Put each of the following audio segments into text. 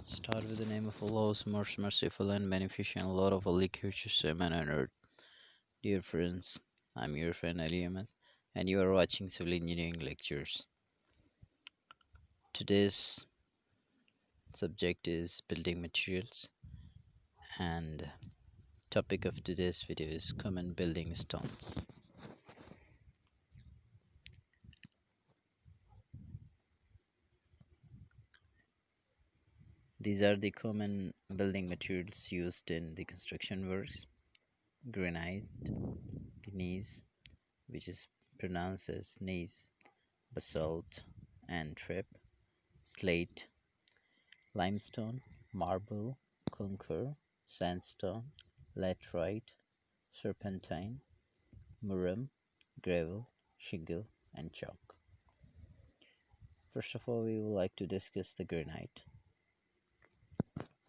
Start with the name of Allah, who's most merciful and beneficent, Lord of all creatures, heaven and earth. Dear friends, I'm your friend Ali Ahmed, and you are watching Civil Engineering Lectures. Today's subject is building materials, and topic of today's video is common building stones. These are the common building materials used in the construction works: granite, gneiss, which is pronounced as gneiss, basalt and trap, slate, limestone, marble, kankar, sandstone, laterite, serpentine, muram, gravel, shingle, and chalk. First of all, we would like to discuss the granite.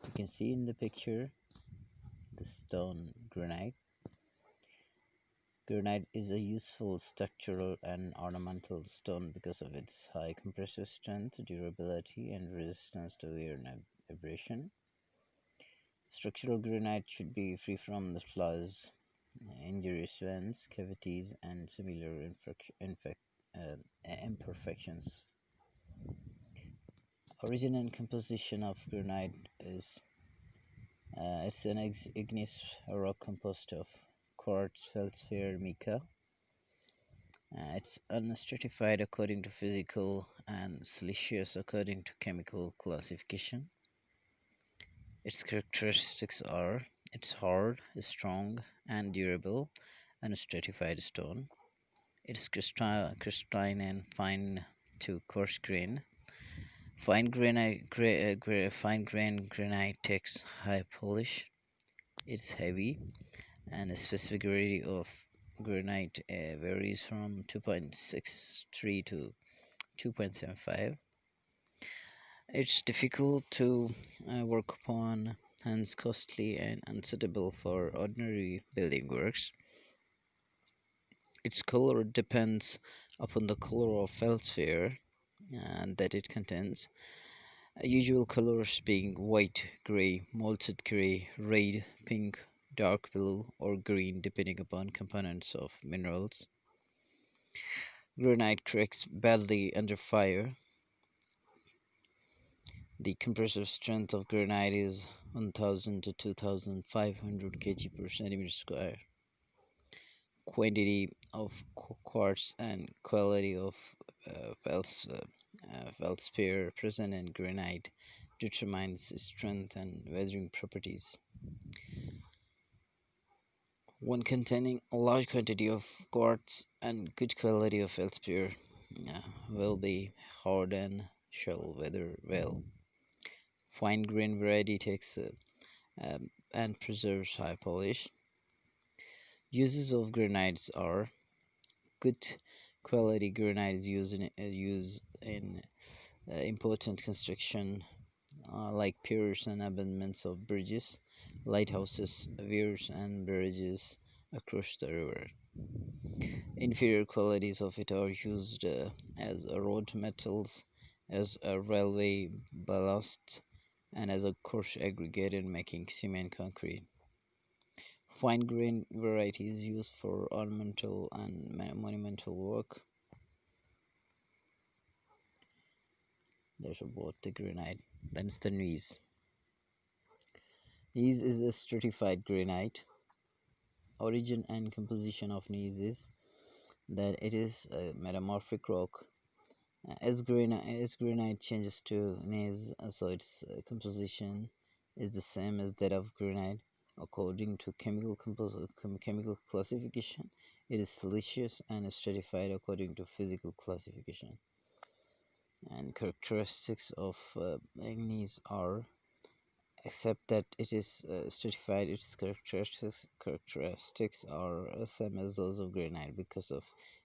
You can see in the picture the stone granite. Granite is a useful structural and ornamental stone because of its high compressive strength, durability, and resistance to wear and abrasion. Structural granite should be free from the flaws, injurious vents, cavities, and similar imperfections. Origin and composition of granite is it's an igneous rock composed of quartz, feldspar, mica. It's unstratified according to physical and siliceous according to chemical classification. Its characteristics are: it's hard, strong, and durable, unstratified stone. It's crystalline and fine to coarse grain. Fine grain granite takes high polish. It's heavy, and the specific gravity of granite varies from 2.63 to 2.75. It's difficult to work upon, hence costly and unsuitable for ordinary building works. Its color depends upon the color of feldspar that it contains. Usual colors being white, grey, malted grey, red, pink, dark blue, or green, depending upon components of minerals. Granite cracks badly under fire. The compressive strength of granite is 1000 to 2500 kg per centimeter square. Quantity of quartz and quality of feldspar present in granite determines strength and weathering properties. One containing a large quantity of quartz and good quality of feldspar will be hard and shall weather well. Fine grain variety takes and preserves high polish. Uses of granites are: good quality granite is used in important construction like piers and abutments of bridges, lighthouses, weirs, and barrages across the river. Inferior qualities of it are used as road metals, as a railway ballast, and as a coarse aggregate in making cement concrete. Fine grain variety is used for ornamental and monumental work. There's about the granite. Then it's the gneiss. Gneiss is a stratified granite. Origin and composition of gneiss is that it is a metamorphic rock. As granite changes to gneiss, so its composition is the same as that of granite. According to chemical classification, it is siliceous and stratified according to physical classification. And characteristics of gneiss are: except that it is stratified, its characteristics are same as those of granite. Because of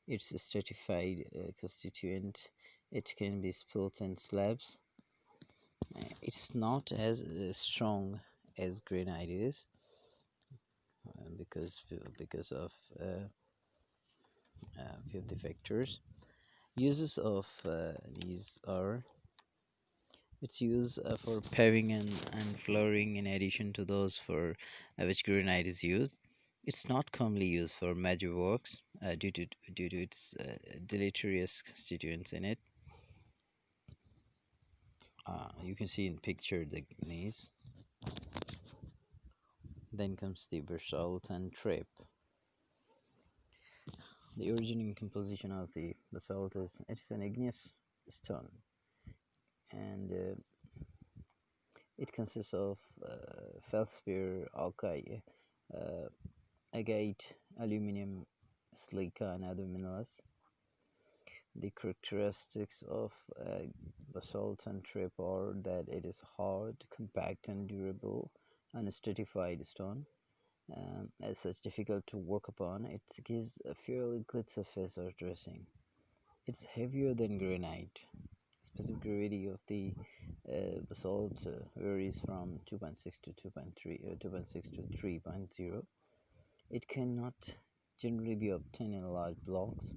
its stratified constituent, it can be split in slabs. It's not as strong as granite is because of few of the factors. Uses of these are: It's used for paving and flooring in addition to those for which granite is used. It's not commonly used for major works due to its deleterious constituents in it. You can see in picture the gneiss. Then comes the basalt and trap. The originating composition of the basalt is it is an igneous stone, and it consists of feldspar, uh, agate, aluminum, silica, and other minerals. The characteristics of basalt and trap are that it is hard, compact, and durable, and a stratified stone. As such, difficult to work upon, it gives a fairly good surface or dressing. It's heavier than granite. Specific gravity of the basalt varies from 2.6 to 2.3, 2.6 to 3.0. It cannot generally be obtained in large blocks.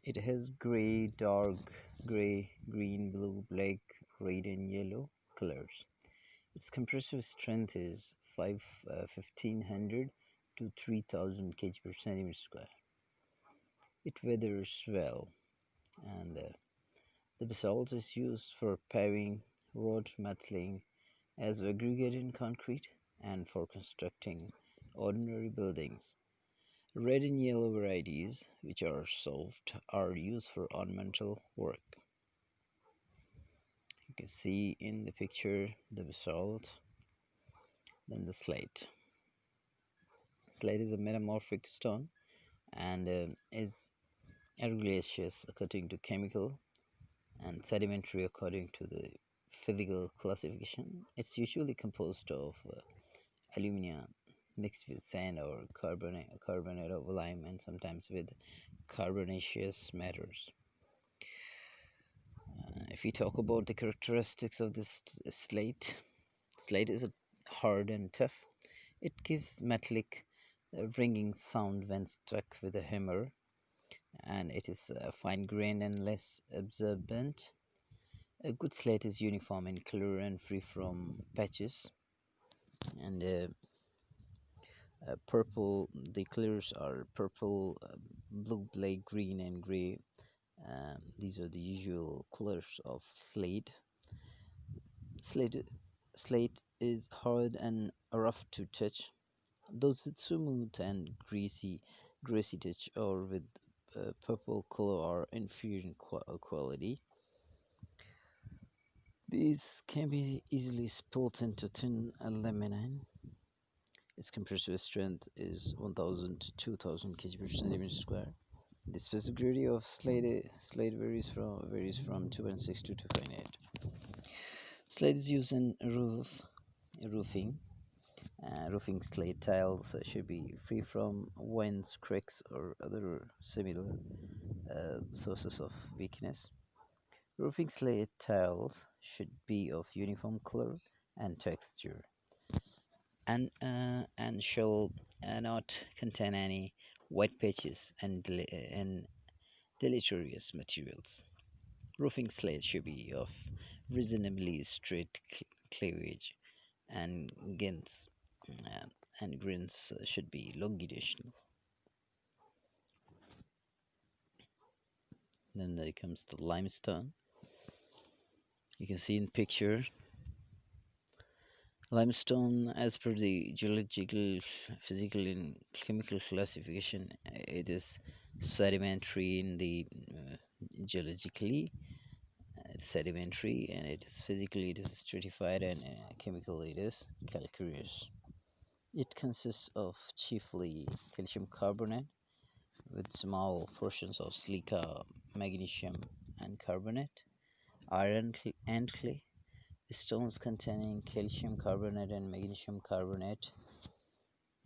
It has gray, dark gray, green, blue, black, red, and yellow colors. Its compressive strength is 1500 to 3000 kg per centimeter square. It weathers well, and the basalt is used for paving, road metaling, as aggregated concrete, and for constructing ordinary buildings. Red and yellow varieties, which are soft, are used for ornamental work. You can see in the picture the basalt, then the slate. Slate is a metamorphic stone and is argillaceous according to chemical and sedimentary according to the physical classification. It's usually composed of alumina mixed with sand or carbonate of lime, and sometimes with carbonaceous matters. If we talk about the characteristics of this slate, slate is hard and tough. It gives metallic ringing sound when struck with a hammer, and it is fine grained and less absorbent. A good slate is uniform in color and free from patches, and purple. The colors are purple, blue, black, green, and gray. These are the usual colors of slate. Slate slate is hard and rough to touch. Those with smooth and greasy touch or with purple color are inferior in quality. These can be easily split into thin laminae. Its compressive strength is 1000 to 2000 kg per centimeter square. The specific gravity of slate varies from 2.6 to 2.8. Slate is used in roofing. Roofing slate tiles should be free from winds, cracks, or other similar sources of weakness. Roofing slate tiles should be of uniform color and texture, and shall not contain any white patches and deleterious materials. Roofing slate should be of reasonably straight cleavage, and gins and grins should be longitudinal. Then there comes the limestone. You can see in picture limestone, as per the geological, physical, and chemical classification, it is sedimentary in the geologically, it's sedimentary, and it is physically it is stratified, and chemically it is calcareous. It consists of chiefly calcium carbonate with small portions of silica, magnesium, and carbonate, iron, and clay. Stones containing calcium carbonate and magnesium carbonate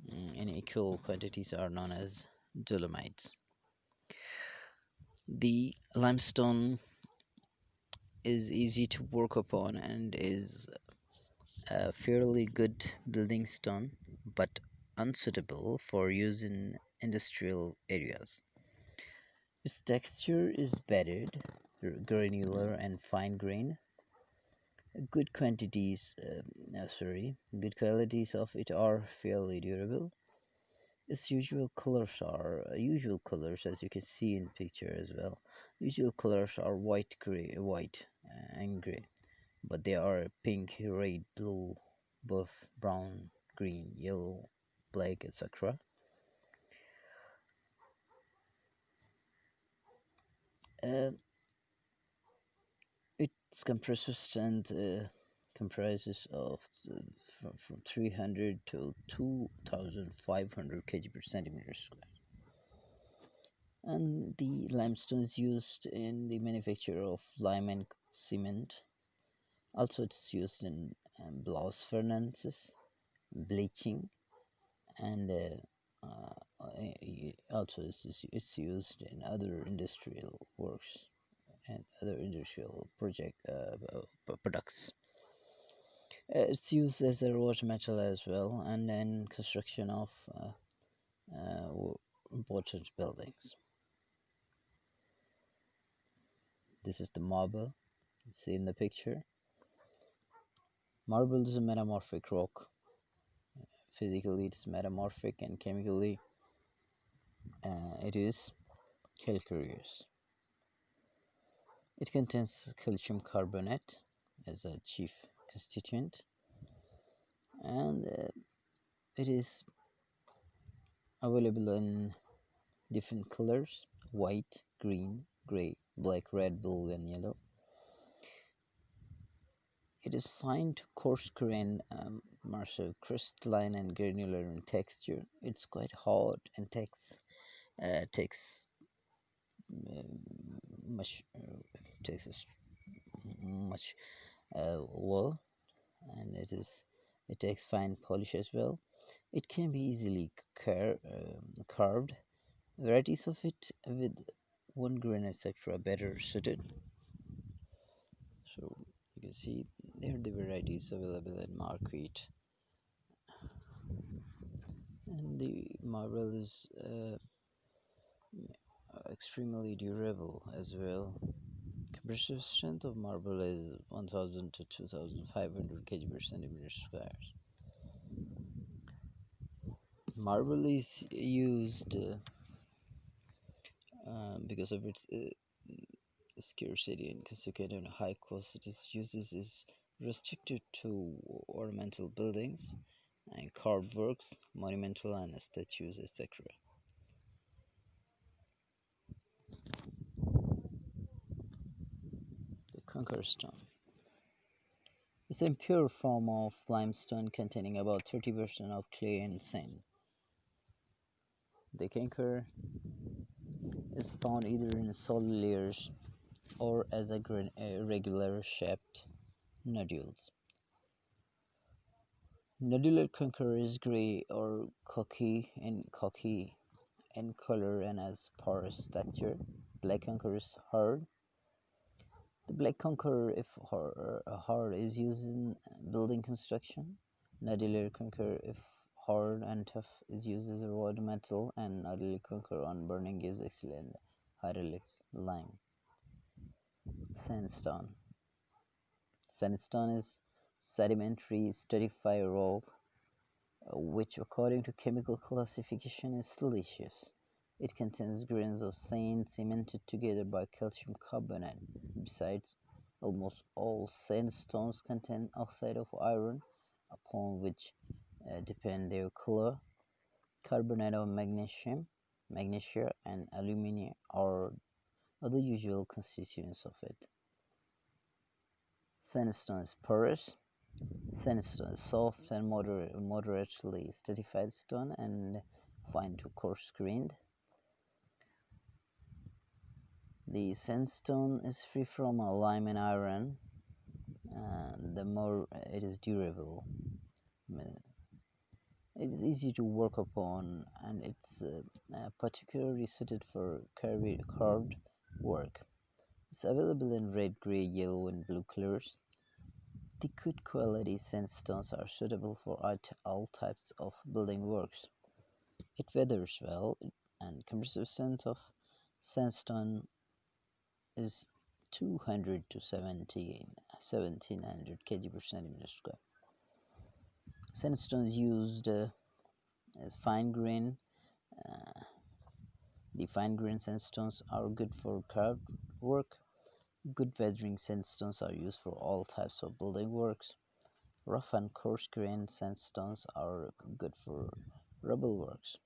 in equal quantities are known as dolomites. The limestone is easy to work upon and is a fairly good building stone, but unsuitable for use in industrial areas. Its texture is bedded, granular, and fine grained. Good quantities, good qualities of it are fairly durable. Its usual colors, as you can see in picture as well. Usual colors are white and gray, but they are pink, red, blue, buff, brown, green, yellow, black, etc. Uh, its compressor strength comprises of from 300 to 2,500 kg per centimeter square. And the limestone is used in the manufacture of lime and cement. Also, it's used in blast furnaces, bleaching, and also it's used in other industrial works and other industrial products. It's used as a raw metal as well, and in construction of important buildings. This is the marble. You see in the picture. Marble is a metamorphic rock. Physically, it's metamorphic, and chemically, it is calcareous. It contains calcium carbonate as a chief constituent, and it is available in different colors: white, green, gray, black, red, blue, and yellow. It is fine to coarse grained, marble, crystalline, and granular in texture. It's quite hard and takes much takes us much wool, and it takes fine polish as well. It can be easily carved. Varieties of it with one grain etc. better suited. So you can see there are the varieties available in market, and the marble is extremely durable as well. Compressive strength of marble is 1000 to 2500 kg per centimeter square. Marble is used because of its scarcity and consequent and high cost. Its uses is restricted to ornamental buildings and carved works, monumental and statues, etc. The Kankar stone is a pure form of limestone containing about 30% of clay and sand. The Kankar is found either in solid layers or as irregular shaped nodules. Nodular Kankar is gray or cocky in color and has porous texture. Black Kankar is hard. The black Kankar, if hard, is used in building construction. Nodular Kankar, if hard and tough, is used as a raw metal, and nodular Kankar on burning gives excellent hydraulic lime. Sandstone. Sandstone is sedimentary stratified rock which according to chemical classification is siliceous. It contains grains of sand cemented together by calcium carbonate. Besides, almost all sandstones contain oxide of iron, upon which depend their color. Carbonate of magnesia, and alumina are other usual constituents of it. Sandstone is porous. Sandstone is soft and moderately stratified stone and fine to coarse grained. The sandstone is free from lime and iron, and the more it is durable. It is easy to work upon, and it's particularly suited for carved work. It's available in red, gray, yellow, and blue colors. The good quality sandstones are suitable for all types of building works. It weathers well, and compressive strength of sandstone is 200 to 70 1700 kg per centimeter square. Sandstones used as fine grain. Uh, the fine grain sandstones are good for carved work. Good weathering sandstones are used for all types of building works. Rough and coarse grain sandstones are good for rubble works.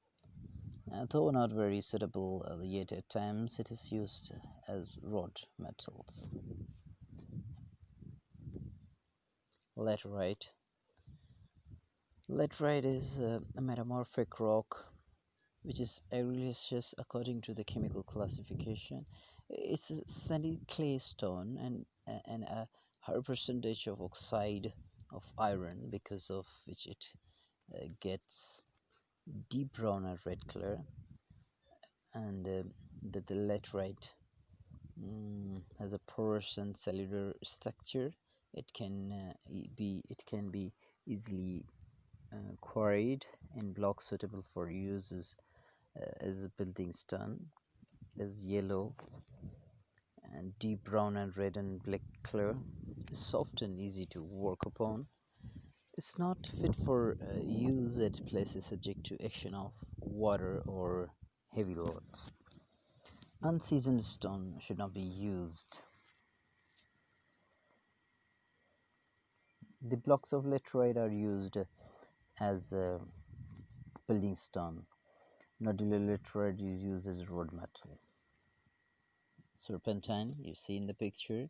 Though not very suitable, yet at times it is used as wrought metals. Laterite. Laterite is a metamorphic rock which is argillaceous according to the chemical classification. It's a sandy clay stone and a high percentage of oxide of iron, because of which it gets deep brown and red color. And the laterite has a porous and cellular structure. It can be easily quarried in blocks suitable for uses as a building stone. Is yellow and deep brown and red and black color. Soft and easy to work upon. It's not fit for use at places subject to action of water or heavy loads. Unseasoned stone should not be used. The blocks of laterite are used as a building stone. Nodular laterite is used as road metal. Serpentine, you see in the picture,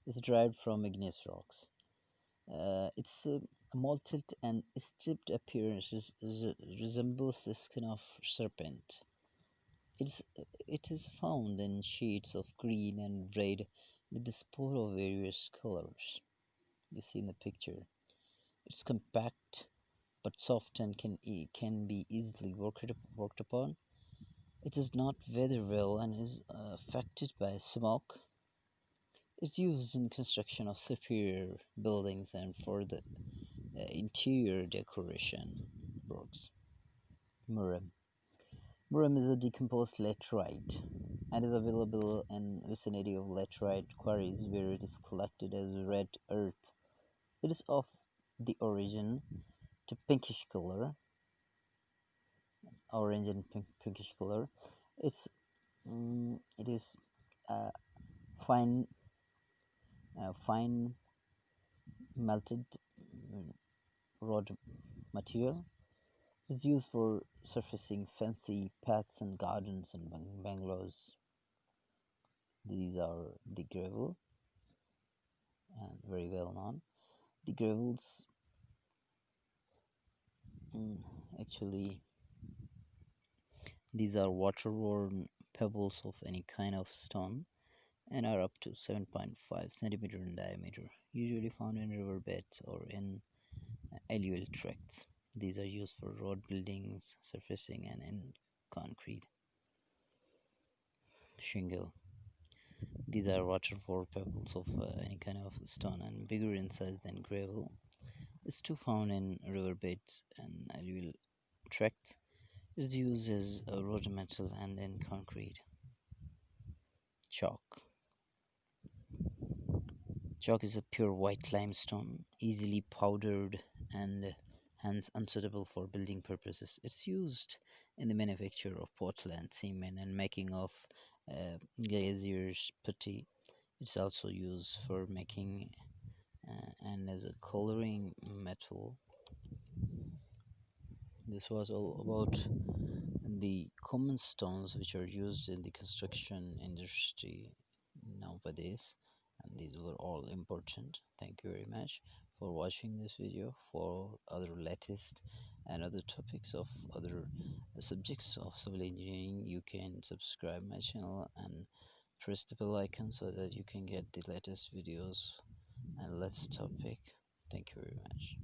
is derived from igneous rocks. Its mottled and stripped appearance resembles the skin of serpent. It is found in shades of green and red with the spore of various colors. You see in the picture. It's compact but soft and can be easily worked upon. It does not weather well and is affected by smoke. It's used in construction of superior buildings and for the interior decoration works. Muram. Muram is a decomposed laterite and is available in vicinity of laterite quarries where it is collected as red earth. It is of the origin to pinkish color, orange and pinkish color. It is uh, fine fine melted rod material. Is used for surfacing fancy paths and gardens and bungalows. These are the gravel, and very well known. The gravels actually these are water-worn pebbles of any kind of stone and are up to 7.5 centimeter in diameter, usually found in riverbeds or in alluvial tracts. These are used for road buildings, surfacing, and in concrete. Shingle. These are water-worn pebbles of any kind of stone and bigger in size than gravel. It's too found in riverbeds and alluvial tracts. It's used as a road metal and in concrete. Chalk. Chalk is a pure white limestone, easily powdered and hence unsuitable for building purposes. It's used in the manufacture of Portland cement and making of glazier's putty. It's also used for making and as a coloring metal. This was all about the common stones which are used in the construction industry nowadays, and these were all important. Thank you very much for watching this video. For other latest and other topics of other subjects of civil engineering, you can subscribe my channel and press the bell icon so that you can get the latest videos and latest topic. Thank you very much.